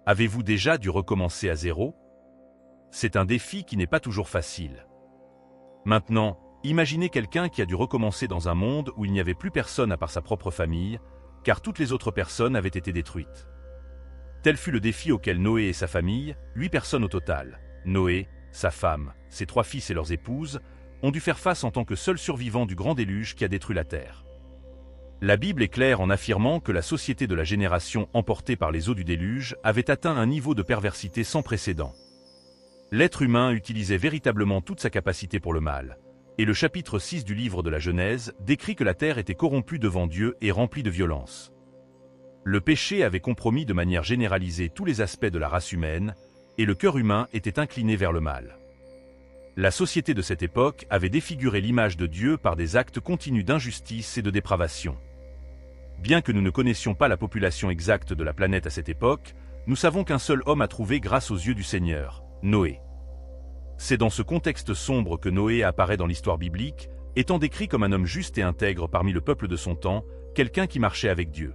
Avez-vous déjà dû recommencer à zéro? C'est un défi qui n'est pas toujours facile. Maintenant, imaginez quelqu'un qui a dû recommencer dans un monde où il n'y avait plus personne à part sa propre famille, car toutes les autres personnes avaient été détruites. Tel fut le défi auquel Noé et sa famille, 8 personnes au total, Noé, sa femme, ses 3 fils et leurs épouses, ont dû faire face en tant que seuls survivants du grand déluge qui a détruit la terre. La Bible est claire en affirmant que la société de la génération emportée par les eaux du déluge avait atteint un niveau de perversité sans précédent. L'être humain utilisait véritablement toute sa capacité pour le mal, et le chapitre 6 du livre de la Genèse décrit que la terre était corrompue devant Dieu et remplie de violence. Le péché avait compromis de manière généralisée tous les aspects de la race humaine, et le cœur humain était incliné vers le mal. La société de cette époque avait défiguré l'image de Dieu par des actes continus d'injustice et de dépravation. Bien que nous ne connaissions pas la population exacte de la planète à cette époque, nous savons qu'un seul homme a trouvé grâce aux yeux du Seigneur, Noé. C'est dans ce contexte sombre que Noé apparaît dans l'histoire biblique, étant décrit comme un homme juste et intègre parmi le peuple de son temps, quelqu'un qui marchait avec Dieu.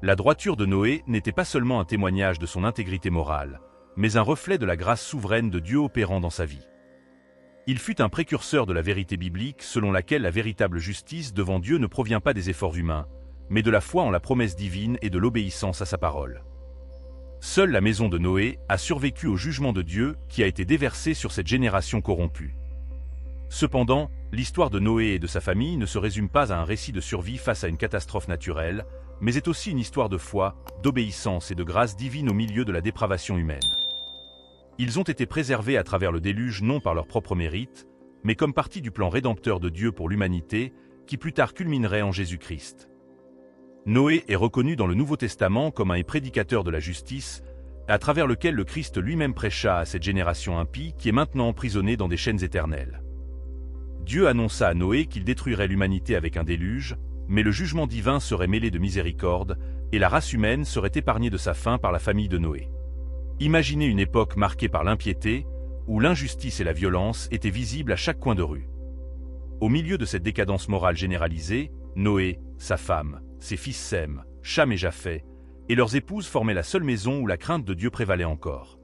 La droiture de Noé n'était pas seulement un témoignage de son intégrité morale, mais un reflet de la grâce souveraine de Dieu opérant dans sa vie. Il fut un précurseur de la vérité biblique selon laquelle la véritable justice devant Dieu ne provient pas des efforts humains, mais de la foi en la promesse divine et de l'obéissance à sa parole. Seule la maison de Noé a survécu au jugement de Dieu qui a été déversé sur cette génération corrompue. Cependant, l'histoire de Noé et de sa famille ne se résume pas à un récit de survie face à une catastrophe naturelle, mais est aussi une histoire de foi, d'obéissance et de grâce divine au milieu de la dépravation humaine. Ils ont été préservés à travers le déluge non par leur propre mérite, mais comme partie du plan rédempteur de Dieu pour l'humanité, qui plus tard culminerait en Jésus-Christ. Noé est reconnu dans le Nouveau Testament comme un prédicateur de la justice, à travers lequel le Christ lui-même prêcha à cette génération impie qui est maintenant emprisonnée dans des chaînes éternelles. Dieu annonça à Noé qu'il détruirait l'humanité avec un déluge, mais le jugement divin serait mêlé de miséricorde, et la race humaine serait épargnée de sa fin par la famille de Noé. Imaginez une époque marquée par l'impiété, où l'injustice et la violence étaient visibles à chaque coin de rue. Au milieu de cette décadence morale généralisée, Noé, sa femme, ses fils Sem, Cham et Japheth, et leurs épouses formaient la seule maison où la crainte de Dieu prévalait encore.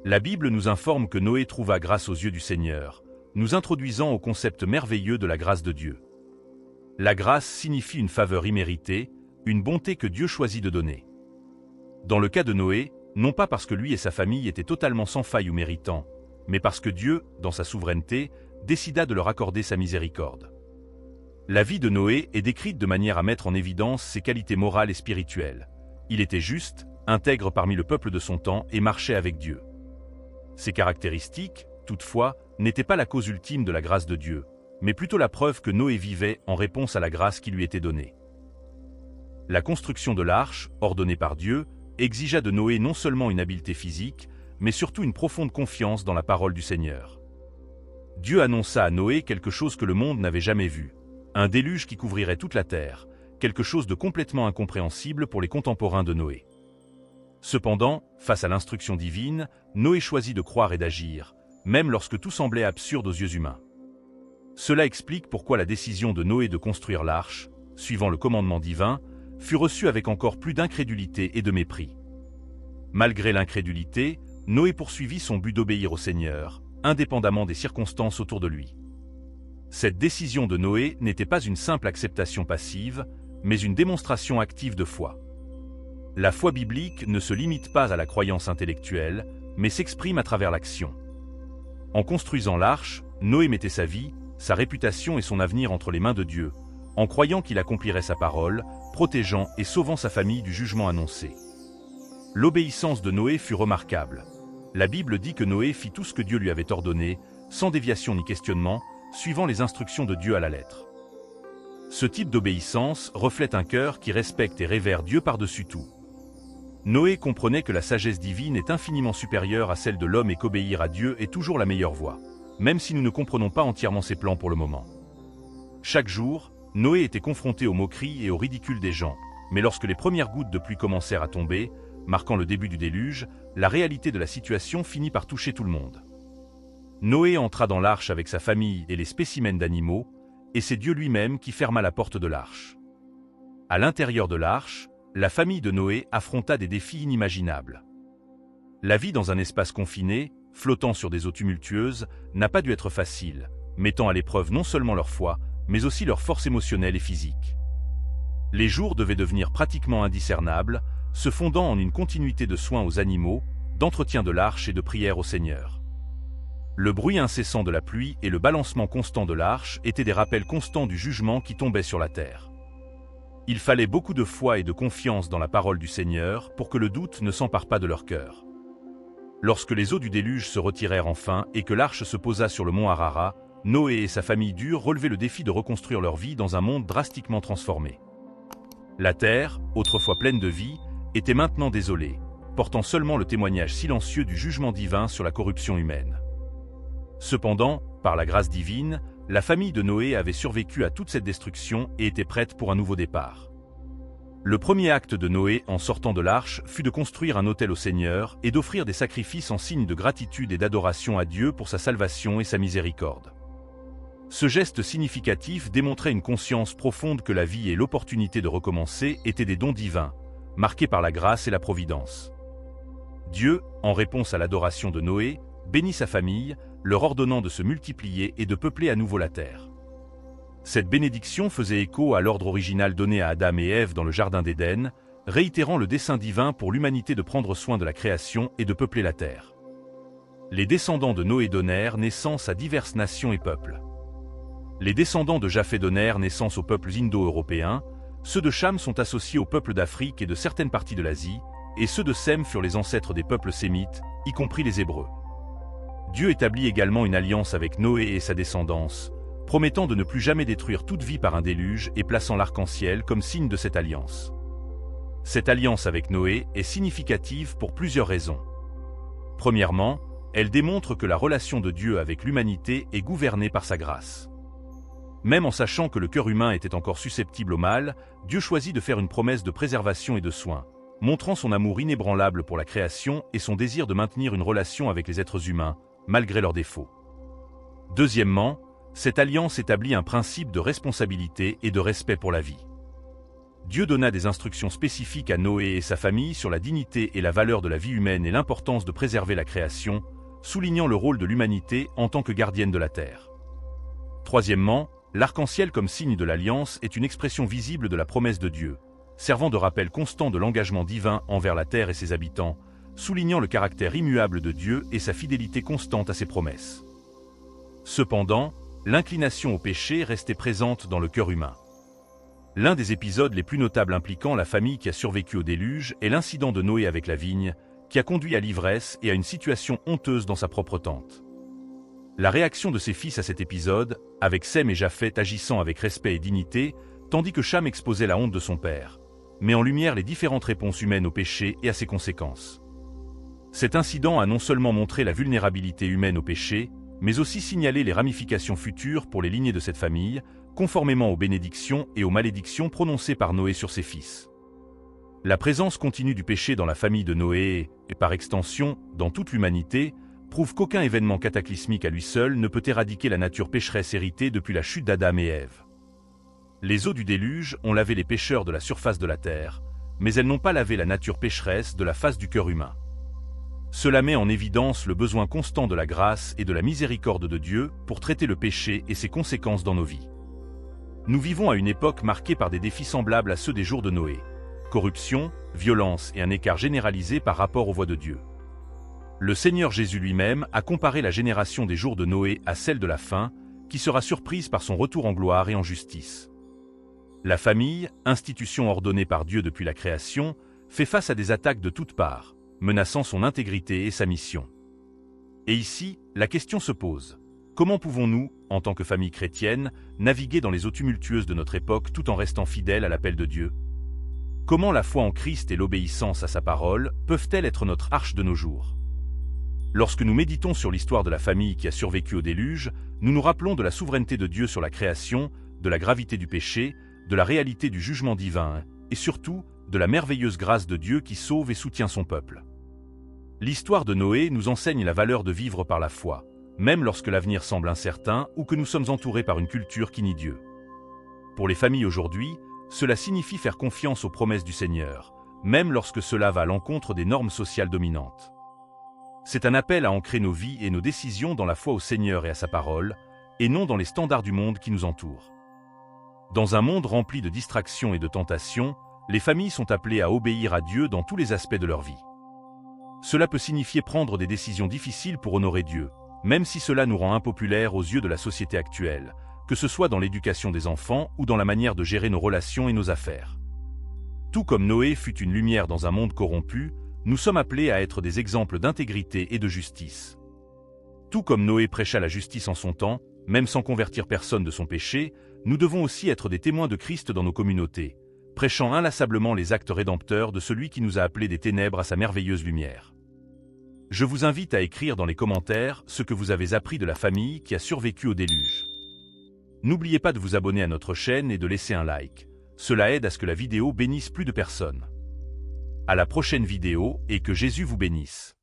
La Bible nous informe que Noé trouva grâce aux yeux du Seigneur, nous introduisant au concept merveilleux de la grâce de Dieu. La grâce signifie une faveur imméritée, une bonté que Dieu choisit de donner. Dans le cas de Noé, non pas parce que lui et sa famille étaient totalement sans faille ou méritants, mais parce que Dieu, dans sa souveraineté, décida de leur accorder sa miséricorde. La vie de Noé est décrite de manière à mettre en évidence ses qualités morales et spirituelles. Il était juste, intègre parmi le peuple de son temps et marchait avec Dieu. Ces caractéristiques, toutefois, n'étaient pas la cause ultime de la grâce de Dieu, mais plutôt la preuve que Noé vivait en réponse à la grâce qui lui était donnée. La construction de l'arche, ordonnée par Dieu, exigea de Noé non seulement une habileté physique, mais surtout une profonde confiance dans la parole du Seigneur. Dieu annonça à Noé quelque chose que le monde n'avait jamais vu, un déluge qui couvrirait toute la terre, quelque chose de complètement incompréhensible pour les contemporains de Noé. Cependant, face à l'instruction divine, Noé choisit de croire et d'agir, même lorsque tout semblait absurde aux yeux humains. Cela explique pourquoi la décision de Noé de construire l'arche, suivant le commandement divin, fut reçue avec encore plus d'incrédulité et de mépris. Malgré l'incrédulité, Noé poursuivit son but d'obéir au Seigneur, indépendamment des circonstances autour de lui. Cette décision de Noé n'était pas une simple acceptation passive, mais une démonstration active de foi. La foi biblique ne se limite pas à la croyance intellectuelle, mais s'exprime à travers l'action. En construisant l'arche, Noé mettait sa vie, sa réputation et son avenir entre les mains de Dieu, en croyant qu'il accomplirait sa parole, protégeant et sauvant sa famille du jugement annoncé. L'obéissance de Noé fut remarquable. La Bible dit que Noé fit tout ce que Dieu lui avait ordonné, sans déviation ni questionnement, suivant les instructions de Dieu à la lettre. Ce type d'obéissance reflète un cœur qui respecte et révère Dieu par-dessus tout. Noé comprenait que la sagesse divine est infiniment supérieure à celle de l'homme et qu'obéir à Dieu est toujours la meilleure voie, même si nous ne comprenons pas entièrement ses plans pour le moment. Chaque jour, Noé était confronté aux moqueries et au ridicule des gens, mais lorsque les premières gouttes de pluie commencèrent à tomber, marquant le début du déluge, la réalité de la situation finit par toucher tout le monde. Noé entra dans l'arche avec sa famille et les spécimens d'animaux, et c'est Dieu lui-même qui ferma la porte de l'arche. À l'intérieur de l'arche, la famille de Noé affronta des défis inimaginables. La vie dans un espace confiné, flottant sur des eaux tumultueuses, n'a pas dû être facile, mettant à l'épreuve non seulement leur foi, mais aussi leur force émotionnelle et physique. Les jours devaient devenir pratiquement indiscernables, se fondant en une continuité de soins aux animaux, d'entretien de l'arche et de prière au Seigneur. Le bruit incessant de la pluie et le balancement constant de l'arche étaient des rappels constants du jugement qui tombait sur la terre. Il fallait beaucoup de foi et de confiance dans la parole du Seigneur pour que le doute ne s'empare pas de leur cœur. Lorsque les eaux du déluge se retirèrent enfin et que l'arche se posa sur le mont Ararat, Noé et sa famille durent relever le défi de reconstruire leur vie dans un monde drastiquement transformé. La terre, autrefois pleine de vie, était maintenant désolée, portant seulement le témoignage silencieux du jugement divin sur la corruption humaine. Cependant, par la grâce divine, la famille de Noé avait survécu à toute cette destruction et était prête pour un nouveau départ. Le premier acte de Noé en sortant de l'arche fut de construire un autel au Seigneur et d'offrir des sacrifices en signe de gratitude et d'adoration à Dieu pour sa salvation et sa miséricorde. Ce geste significatif démontrait une conscience profonde que la vie et l'opportunité de recommencer étaient des dons divins, marqués par la grâce et la providence. Dieu, en réponse à l'adoration de Noé, bénit sa famille, leur ordonnant de se multiplier et de peupler à nouveau la terre. Cette bénédiction faisait écho à l'ordre original donné à Adam et Ève dans le Jardin d'Éden, réitérant le dessein divin pour l'humanité de prendre soin de la création et de peupler la terre. Les descendants de Noé donnèrent naissance à diverses nations et peuples. Les descendants de Japheth donnèrent naissance aux peuples indo-européens, ceux de Cham sont associés aux peuples d'Afrique et de certaines parties de l'Asie, et ceux de Sem furent les ancêtres des peuples sémites, y compris les Hébreux. Dieu établit également une alliance avec Noé et sa descendance, promettant de ne plus jamais détruire toute vie par un déluge et plaçant l'arc-en-ciel comme signe de cette alliance. Cette alliance avec Noé est significative pour plusieurs raisons. Premièrement, elle démontre que la relation de Dieu avec l'humanité est gouvernée par sa grâce. Même en sachant que le cœur humain était encore susceptible au mal, Dieu choisit de faire une promesse de préservation et de soin, montrant son amour inébranlable pour la création et son désir de maintenir une relation avec les êtres humains, malgré leurs défauts. Deuxièmement, cette alliance établit un principe de responsabilité et de respect pour la vie. Dieu donna des instructions spécifiques à Noé et sa famille sur la dignité et la valeur de la vie humaine et l'importance de préserver la création, soulignant le rôle de l'humanité en tant que gardienne de la terre. Troisièmement, l'arc-en-ciel comme signe de l'alliance est une expression visible de la promesse de Dieu, servant de rappel constant de l'engagement divin envers la terre et ses habitants, soulignant le caractère immuable de Dieu et sa fidélité constante à ses promesses. Cependant, l'inclination au péché restait présente dans le cœur humain. L'un des épisodes les plus notables impliquant la famille qui a survécu au déluge est l'incident de Noé avec la vigne, qui a conduit à l'ivresse et à une situation honteuse dans sa propre tente. La réaction de ses fils à cet épisode, avec Sem et Japheth agissant avec respect et dignité, tandis que Cham exposait la honte de son père, met en lumière les différentes réponses humaines au péché et à ses conséquences. Cet incident a non seulement montré la vulnérabilité humaine au péché, mais aussi signalé les ramifications futures pour les lignées de cette famille, conformément aux bénédictions et aux malédictions prononcées par Noé sur ses fils. La présence continue du péché dans la famille de Noé, et par extension, dans toute l'humanité, prouve qu'aucun événement cataclysmique à lui seul ne peut éradiquer la nature pécheresse héritée depuis la chute d'Adam et Ève. Les eaux du déluge ont lavé les pécheurs de la surface de la terre, mais elles n'ont pas lavé la nature pécheresse de la face du cœur humain. Cela met en évidence le besoin constant de la grâce et de la miséricorde de Dieu pour traiter le péché et ses conséquences dans nos vies. Nous vivons à une époque marquée par des défis semblables à ceux des jours de Noé. Corruption, violence et un écart généralisé par rapport aux voies de Dieu. Le Seigneur Jésus lui-même a comparé la génération des jours de Noé à celle de la fin, qui sera surprise par son retour en gloire et en justice. La famille, institution ordonnée par Dieu depuis la création, fait face à des attaques de toutes parts, menaçant son intégrité et sa mission. Et ici, la question se pose. Comment pouvons-nous, en tant que famille chrétienne, naviguer dans les eaux tumultueuses de notre époque tout en restant fidèles à l'appel de Dieu? Comment la foi en Christ et l'obéissance à sa parole peuvent-elles être notre arche de nos jours? Lorsque nous méditons sur l'histoire de la famille qui a survécu au déluge, nous nous rappelons de la souveraineté de Dieu sur la création, de la gravité du péché, de la réalité du jugement divin, et surtout, de la merveilleuse grâce de Dieu qui sauve et soutient son peuple. L'histoire de Noé nous enseigne la valeur de vivre par la foi, même lorsque l'avenir semble incertain ou que nous sommes entourés par une culture qui nie Dieu. Pour les familles aujourd'hui, cela signifie faire confiance aux promesses du Seigneur, même lorsque cela va à l'encontre des normes sociales dominantes. C'est un appel à ancrer nos vies et nos décisions dans la foi au Seigneur et à sa parole, et non dans les standards du monde qui nous entoure. Dans un monde rempli de distractions et de tentations, les familles sont appelées à obéir à Dieu dans tous les aspects de leur vie. Cela peut signifier prendre des décisions difficiles pour honorer Dieu, même si cela nous rend impopulaires aux yeux de la société actuelle, que ce soit dans l'éducation des enfants ou dans la manière de gérer nos relations et nos affaires. Tout comme Noé fut une lumière dans un monde corrompu, nous sommes appelés à être des exemples d'intégrité et de justice. Tout comme Noé prêcha la justice en son temps, même sans convertir personne de son péché, nous devons aussi être des témoins de Christ dans nos communautés, prêchant inlassablement les actes rédempteurs de celui qui nous a appelés des ténèbres à sa merveilleuse lumière. Je vous invite à écrire dans les commentaires ce que vous avez appris de la famille qui a survécu au déluge. N'oubliez pas de vous abonner à notre chaîne et de laisser un like. Cela aide à ce que la vidéo bénisse plus de personnes. À la prochaine vidéo et que Jésus vous bénisse.